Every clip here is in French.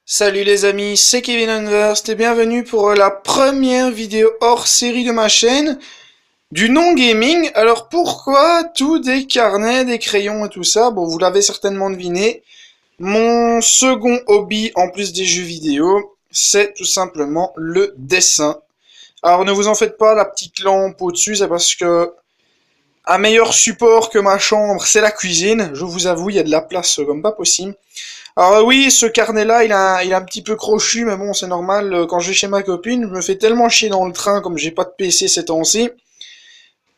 Salut les amis, c'est Kevin Unverst et bienvenue pour la première vidéo hors série de ma chaîne du non-gaming. Alors pourquoi tout des carnets, des crayons et tout ça? Bon, vous l'avez certainement deviné, mon second hobby en plus des jeux vidéo, c'est tout simplement le dessin. Alors ne vous en faites pas, la petite lampe au-dessus, c'est parce que un meilleur support que ma chambre, c'est la cuisine. Je vous avoue, il y a de la place comme pas possible. Alors oui, ce carnet-là, il a un petit peu crochu, mais bon, c'est normal. Quand je vais chez ma copine, je me fais tellement chier dans le train, comme j'ai pas de PC ces temps-ci,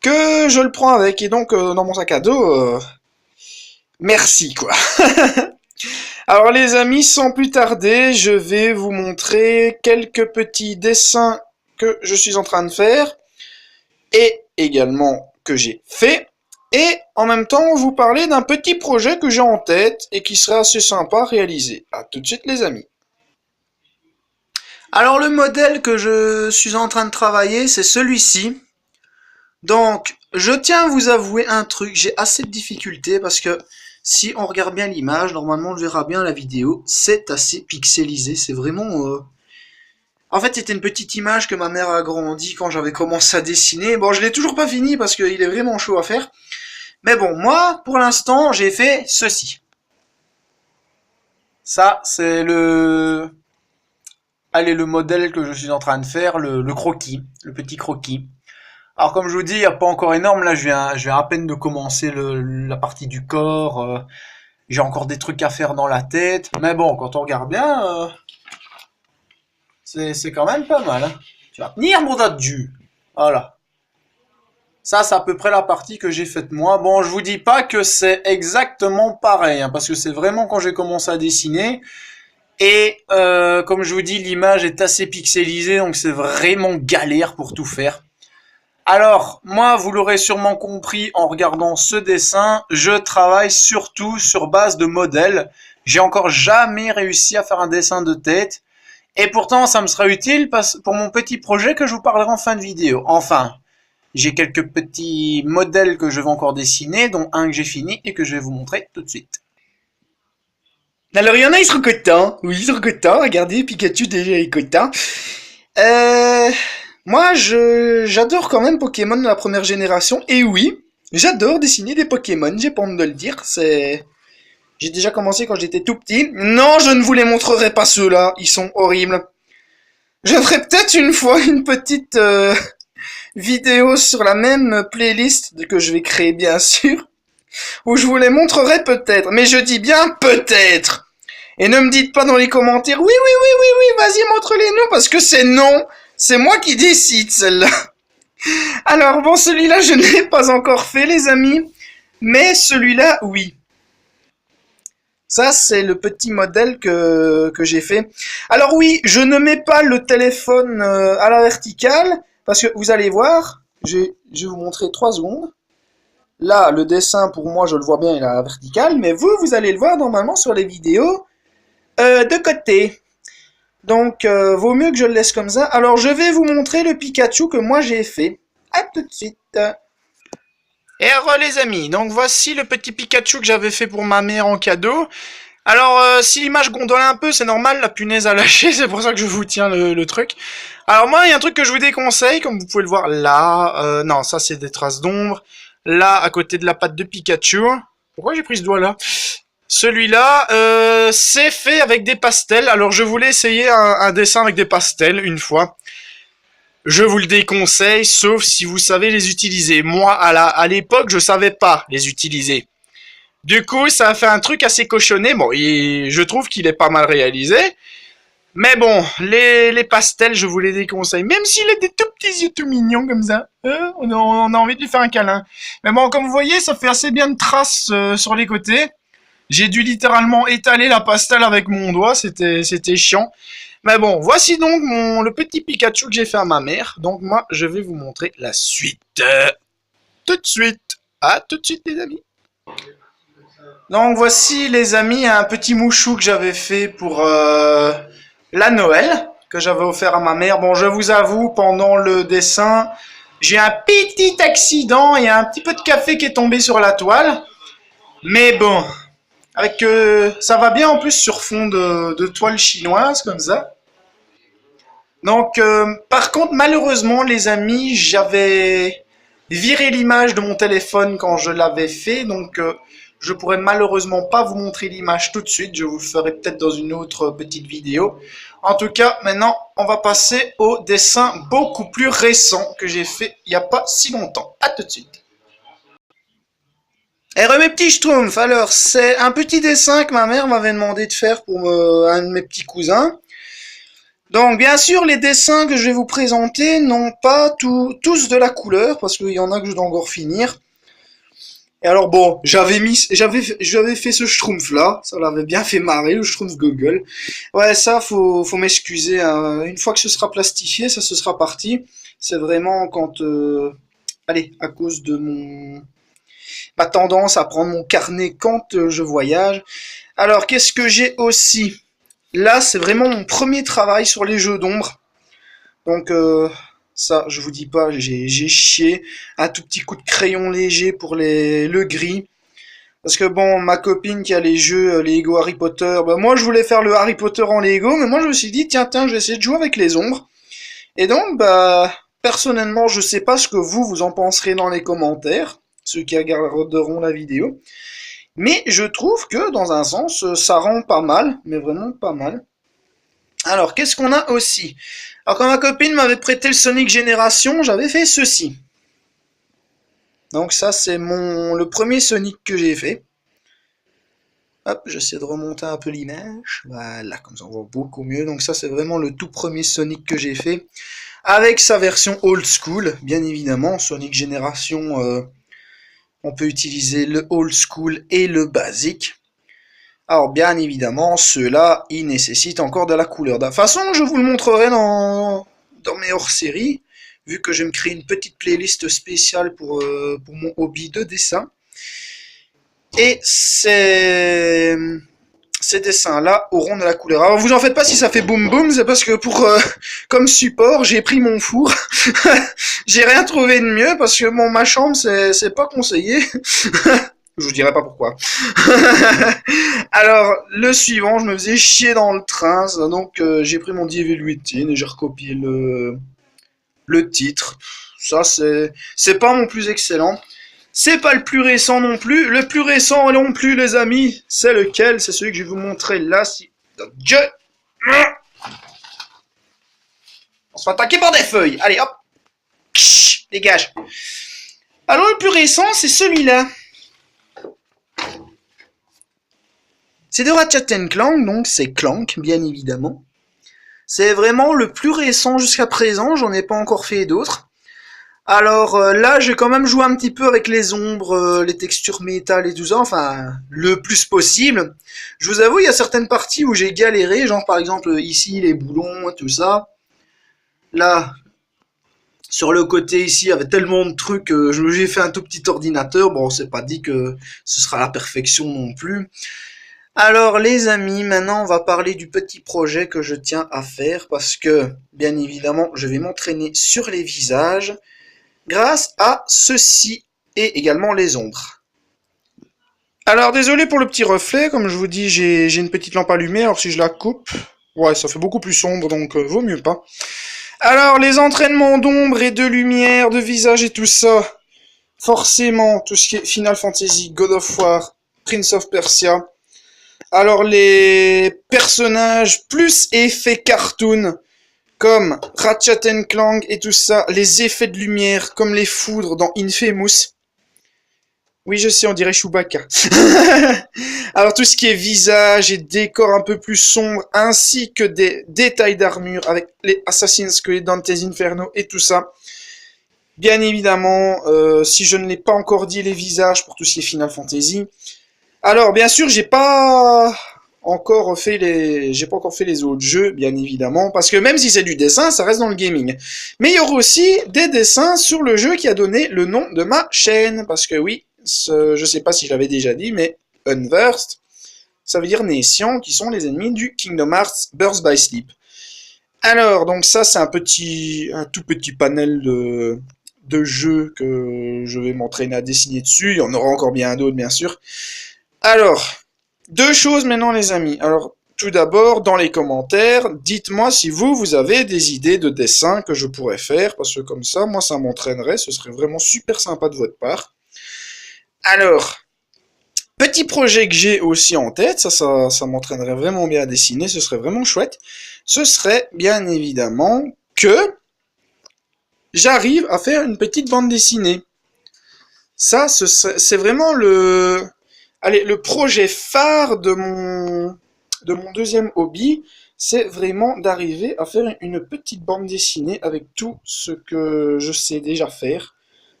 que je le prends avec. Et donc, dans mon sac à dos, merci, quoi. Alors les amis, sans plus tarder, je vais vous montrer quelques petits dessins que je suis en train de faire, et également que j'ai fait. Et en même temps, vous parler d'un petit projet que j'ai en tête et qui serait assez sympa à réaliser. A tout de suite les amis. Alors le modèle que je suis en train de travailler, c'est celui-ci. Donc, je tiens à vous avouer un truc, j'ai assez de difficultés parce que si on regarde bien l'image, normalement on le verra bien la vidéo, c'est assez pixelisé, c'est vraiment... En fait, c'était une petite image que ma mère a agrandie quand j'avais commencé à dessiner. Bon, je l'ai toujours pas fini parce qu'il est vraiment chaud à faire. Mais bon, moi, pour l'instant, j'ai fait ceci. Ça, c'est le modèle que je suis en train de faire, le croquis, le petit croquis. Alors, comme je vous dis, il n'y a pas encore énorme. Là, je viens à peine de commencer la partie du corps. J'ai encore des trucs à faire dans la tête. Mais bon, quand on regarde bien, c'est quand même pas mal. Hein. Tu vas tenir, mon Dieu. Voilà. Ça, c'est à peu près la partie que j'ai faite moi. Bon, je vous dis pas que c'est exactement pareil, hein, parce que c'est vraiment quand j'ai commencé à dessiner. Et comme je vous dis, l'image est assez pixelisée, donc c'est vraiment galère pour tout faire. Alors, moi, vous l'aurez sûrement compris en regardant ce dessin, je travaille surtout sur base de modèles. J'ai encore jamais réussi à faire un dessin de tête. Et pourtant, ça me sera utile pour mon petit projet que je vous parlerai en fin de vidéo. Enfin, j'ai quelques petits modèles que je vais encore dessiner, dont un que j'ai fini et que je vais vous montrer tout de suite. Alors il y en a, ils seront contents. Oui, ils seront contents. Regardez, Pikachu déjà est content. Euh... Moi, j'adore quand même Pokémon de la première génération. Et oui, j'adore dessiner des Pokémon. J'ai pas honte de le dire. J'ai déjà commencé quand j'étais tout petit. Non, je ne vous les montrerai pas ceux-là. Ils sont horribles. Je ferai peut-être une fois une petite vidéo sur la même playlist que je vais créer bien sûr, où je vous les montrerai peut-être, mais je dis bien peut-être. Et ne me dites pas dans les commentaires, oui, oui, oui, oui, oui, vas-y, montre-les-nous, parce que c'est non, c'est moi qui décide celle-là. Alors bon, celui-là, je ne l'ai pas encore fait, les amis, mais celui-là, oui. Ça, c'est le petit modèle que j'ai fait. Alors oui, je ne mets pas le téléphone à la verticale, parce que vous allez voir, je vais vous montrer 3 secondes. Là, le dessin, pour moi, je le vois bien, il est à la verticale, mais vous allez le voir normalement sur les vidéos de côté. Donc, vaut mieux que je le laisse comme ça. Alors, je vais vous montrer le Pikachu que moi j'ai fait. À tout de suite. Et alors, les amis, donc voici le petit Pikachu que j'avais fait pour ma mère en cadeau. Alors, si l'image gondole un peu, c'est normal, la punaise a lâché, c'est pour ça que je vous tiens le truc. Alors moi, il y a un truc que je vous déconseille, comme vous pouvez le voir là. Non, ça c'est des traces d'ombre. Là, à côté de la patte de Pikachu. Pourquoi j'ai pris ce doigt là? Celui-là, c'est fait avec des pastels. Alors je voulais essayer un dessin avec des pastels une fois. Je vous le déconseille, sauf si vous savez les utiliser. Moi, à l'époque, je savais pas les utiliser. Du coup, ça a fait un truc assez cochonné. Bon, je trouve qu'il est pas mal réalisé. Mais bon, les pastels, je vous les déconseille. Même s'il a des tout petits yeux tout mignons comme ça. On a envie de lui faire un câlin. Mais bon, comme vous voyez, ça fait assez bien de traces sur les côtés. J'ai dû littéralement étaler la pastel avec mon doigt. C'était chiant. Mais bon, voici donc le petit Pikachu que j'ai fait à ma mère. Donc moi, je vais vous montrer la suite. Tout de suite. À tout de suite, les amis. Donc voici les amis un petit mouchou que j'avais fait pour la Noël, que j'avais offert à ma mère. Bon, je vous avoue, pendant le dessin, j'ai un petit accident, il y a un petit peu de café qui est tombé sur la toile. Mais bon, Avec ça va bien en plus sur fond de toile chinoise comme ça. Donc, par contre, malheureusement, les amis, j'avais viré l'image de mon téléphone quand je l'avais fait, donc je pourrais malheureusement pas vous montrer l'image tout de suite. Je vous le ferai peut-être dans une autre petite vidéo. En tout cas, maintenant, on va passer au dessin beaucoup plus récent que j'ai fait il y a pas si longtemps. À tout de suite. Eh mes petits schtroumpfs, alors c'est un petit dessin que ma mère m'avait demandé de faire pour un de mes petits cousins. Donc bien sûr les dessins que je vais vous présenter n'ont pas tous de la couleur parce qu'il y en a que je dois encore finir. Et alors bon, j'avais fait ce schtroumpf là, ça l'avait bien fait marrer le schtroumpf Google. Ouais ça faut m'excuser, hein. Une fois que ce sera plastifié, ça se sera parti. C'est vraiment quand allez, à cause de ma tendance à prendre mon carnet quand je voyage. Alors qu'est-ce que j'ai aussi? Là, c'est vraiment mon premier travail sur les jeux d'ombre. Donc ça, je vous dis pas, j'ai chié un tout petit coup de crayon léger pour le gris. Parce que bon, ma copine qui a les jeux, les Lego Harry Potter, bah moi je voulais faire le Harry Potter en Lego, mais moi je me suis dit, tiens, je vais essayer de jouer avec les ombres. Et donc, bah, personnellement, je sais pas ce que vous en penserez dans les commentaires, ceux qui regarderont la vidéo. Mais je trouve que, dans un sens, ça rend pas mal, mais vraiment pas mal. Alors, qu'est-ce qu'on a aussi? Alors, quand ma copine m'avait prêté le Sonic Génération, j'avais fait ceci. Donc ça, c'est le premier Sonic que j'ai fait. Hop, j'essaie de remonter un peu l'image. Voilà, comme ça on voit beaucoup mieux. Donc ça, c'est vraiment le tout premier Sonic que j'ai fait. Avec sa version old school, bien évidemment. Sonic Génération, on peut utiliser le old school et le basique. Alors bien évidemment, ceux-là, ils nécessitent encore de la couleur. De toute façon, je vous le montrerai dans mes hors-séries, vu que je vais me créer une petite playlist spéciale pour mon hobby de dessin. Et ces dessins-là auront de la couleur. Alors vous en faites pas si ça fait boum boum, c'est parce que comme support, j'ai pris mon four. J'ai rien trouvé de mieux parce que ma chambre, c'est pas conseillé. Je vous dirai pas pourquoi. Alors, le suivant, je me faisais chier dans le train, donc j'ai pris mon DV8 et j'ai recopié le titre. Ça, c'est pas mon plus excellent. C'est pas le plus récent non plus. Le plus récent non plus, les amis, c'est lequel? C'est celui que je vais vous montrer là. Dieu. On se fait attaquer par des feuilles. Allez, hop. Psh, dégage. Alors, le plus récent, c'est celui-là. C'est de Ratchet & Clank, donc c'est Clank, bien évidemment. C'est vraiment le plus récent jusqu'à présent, j'en ai pas encore fait d'autres. Alors là, j'ai quand même joué un petit peu avec les ombres, les textures métal et tout ça, enfin, le plus possible. Je vous avoue, il y a certaines parties où j'ai galéré, genre par exemple ici, les boulons, tout ça. Là, sur le côté ici, il y avait tellement de trucs, j'ai fait un tout petit ordinateur, bon, c'est pas dit que ce sera la perfection non plus. Alors les amis, maintenant on va parler du petit projet que je tiens à faire parce que, bien évidemment, je vais m'entraîner sur les visages grâce à ceci et également les ombres. Alors désolé pour le petit reflet, comme je vous dis, j'ai une petite lampe allumée, alors si je la coupe, ouais, ça fait beaucoup plus sombre, donc vaut mieux pas. Alors les entraînements d'ombre et de lumière, de visage et tout ça, forcément, tout ce qui est Final Fantasy, God of War, Prince of Persia. Alors les personnages plus effets cartoon comme Ratchet & Clank et tout ça, les effets de lumière comme les foudres dans Infamous. Oui, je sais, on dirait Chewbacca. Alors tout ce qui est visage et décor un peu plus sombre, ainsi que des détails d'armure avec les Assassin's Creed, Dante's Inferno et tout ça. Bien évidemment, si je ne l'ai pas encore dit, les visages pour tout ce qui est Final Fantasy. Alors, bien sûr, j'ai pas encore fait les autres jeux, bien évidemment, parce que même si c'est du dessin, ça reste dans le gaming. Mais il y aura aussi des dessins sur le jeu qui a donné le nom de ma chaîne, parce que oui, je sais pas si je l'avais déjà dit, mais Unversed, ça veut dire Nation, qui sont les ennemis du Kingdom Hearts Birth by Sleep. Alors, donc ça, c'est un tout petit panel de jeux que je vais m'entraîner à dessiner dessus. Il y en aura encore bien d'autres, bien sûr. Alors, Deux choses maintenant les amis. Alors tout d'abord dans les commentaires, dites-moi si vous avez des idées de dessins que je pourrais faire, parce que comme ça, moi ça m'entraînerait, ce serait vraiment super sympa de votre part. Alors, petit projet que j'ai aussi en tête, ça m'entraînerait vraiment bien à dessiner, ce serait vraiment chouette. Ce serait bien évidemment que j'arrive à faire une petite bande dessinée. Ça, c'est vraiment le projet phare de mon deuxième hobby, c'est vraiment d'arriver à faire une petite bande dessinée avec tout ce que je sais déjà faire.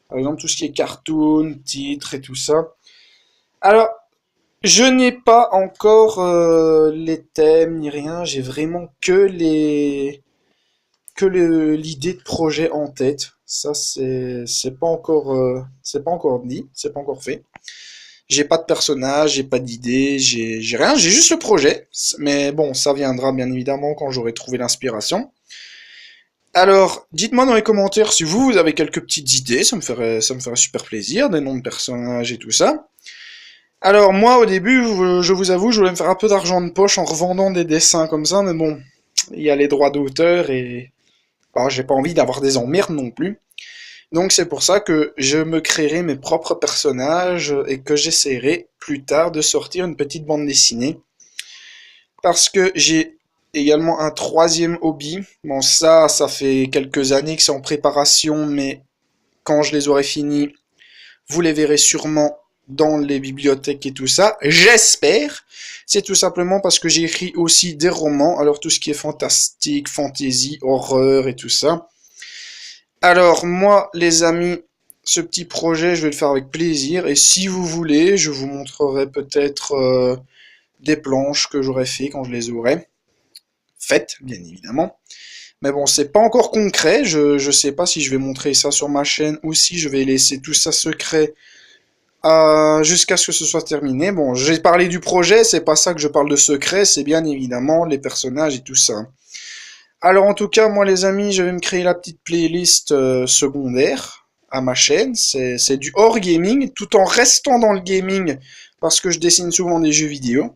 Par exemple, tout ce qui est cartoon, titres et tout ça. Alors, je n'ai pas encore les thèmes ni rien, j'ai vraiment l'idée de projet en tête. Ça, c'est pas encore dit, c'est pas encore fait. J'ai pas de personnage, j'ai pas d'idée, j'ai rien, j'ai juste le projet. Mais bon, ça viendra bien évidemment quand j'aurai trouvé l'inspiration. Alors, dites-moi dans les commentaires si vous avez quelques petites idées, ça me ferait super plaisir, des noms de personnages et tout ça. Alors moi, au début, je vous avoue, je voulais me faire un peu d'argent de poche en revendant des dessins comme ça, mais bon, il y a les droits d'auteur et j'ai pas envie d'avoir des emmerdes non plus. Donc c'est pour ça que je me créerai mes propres personnages et que j'essaierai plus tard de sortir une petite bande dessinée. Parce que j'ai également un troisième hobby. Bon ça fait quelques années que c'est en préparation, mais quand je les aurai finis, vous les verrez sûrement dans les bibliothèques et tout ça. J'espère. C'est tout simplement parce que j'écris aussi des romans. Alors tout ce qui est fantastique, fantasy, horreur et tout ça. Alors moi les amis, ce petit projet je vais le faire avec plaisir et si vous voulez je vous montrerai peut-être des planches que j'aurais fait quand je les aurai faites bien évidemment. Mais bon c'est pas encore concret, je sais pas si je vais montrer ça sur ma chaîne ou si je vais laisser tout ça secret jusqu'à ce que ce soit terminé. Bon j'ai parlé du projet, c'est pas ça que je parle de secret, c'est bien évidemment les personnages et tout ça. Alors en tout cas, moi les amis, je vais me créer la petite playlist secondaire à ma chaîne. C'est du hors gaming, tout en restant dans le gaming, parce que je dessine souvent des jeux vidéo.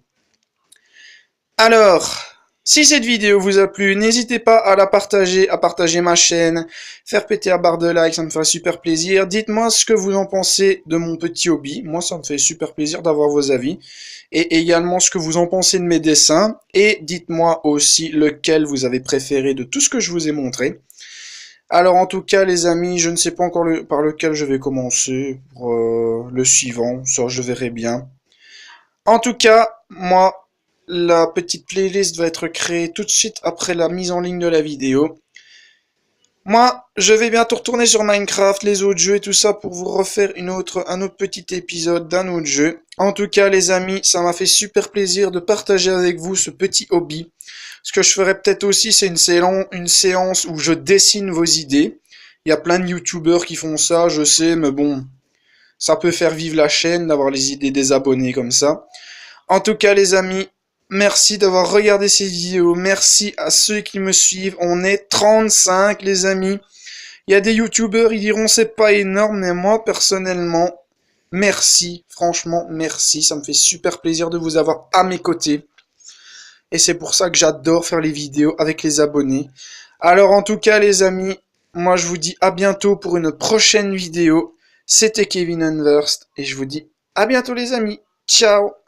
Alors, si cette vidéo vous a plu, n'hésitez pas à la partager, à partager ma chaîne, faire péter la barre de like, ça me ferait super plaisir. Dites-moi ce que vous en pensez de mon petit hobby. Moi, ça me fait super plaisir d'avoir vos avis. Et également ce que vous en pensez de mes dessins. Et dites-moi aussi lequel vous avez préféré de tout ce que je vous ai montré. Alors en tout cas les amis, je ne sais pas encore par lequel je vais commencer. Pour le suivant, ça je verrai bien. En tout cas, moi, la petite playlist va être créée tout de suite après la mise en ligne de la vidéo. Moi, je vais bientôt retourner sur Minecraft, les autres jeux et tout ça pour vous refaire un autre petit épisode d'un autre jeu. En tout cas, les amis, ça m'a fait super plaisir de partager avec vous ce petit hobby. Ce que je ferai peut-être aussi, c'est une séance où je dessine vos idées. Il y a plein de youtubeurs qui font ça, je sais, mais bon, ça peut faire vivre la chaîne d'avoir les idées des abonnés comme ça. En tout cas, les amis, merci d'avoir regardé ces vidéos. Merci à ceux qui me suivent. On est 35, les amis. Il y a des youtubeurs, ils diront c'est pas énorme, mais moi, personnellement, merci. Franchement, merci. Ça me fait super plaisir de vous avoir à mes côtés. Et c'est pour ça que j'adore faire les vidéos avec les abonnés. Alors, en tout cas, les amis, moi, je vous dis à bientôt pour une prochaine vidéo. C'était Kevin Unversed et je vous dis à bientôt, les amis. Ciao!